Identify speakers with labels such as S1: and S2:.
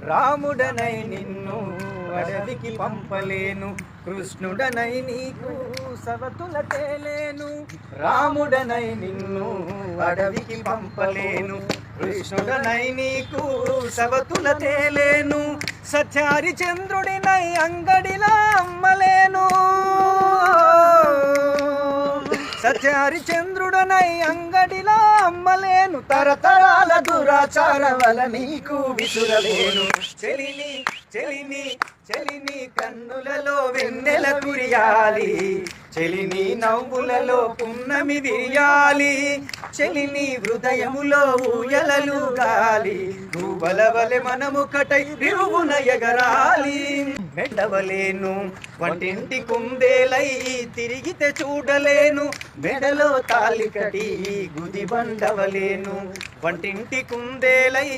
S1: రాముడనై నిన్ను అడవికి పంపలేను, కృష్ణుడనై నీకు సవతుల తేలేను. రాముడనై నిన్ను అడవికి పంపలేను, కృష్ణుడనై నీకు సవతుల తేలేను. సత్యారి చంద్రుడినై అంగడిలా అమ్మలేను, సత్యారి చంద్రుడనై అంగడిలా అమ్మలేను. తరతరాల దురాచార వల నీకు విసురలేను. చెలిని చెలిని చెలిని కన్నులలో వెన్నెల కురియాలి, చెలిని నవ్వులలో పున్నమి విరియాలి. చెలిని హృదయములో ఊయలలు గాలి, భూబలవలె మనముకటై విరుగున ఎగరాలి. మెడవలేను వంటింటి కుందేలై తిరిగితే చూడలేను, మెడలో తాలికటి గుది బండవలేను. వంటింటి కుందేలై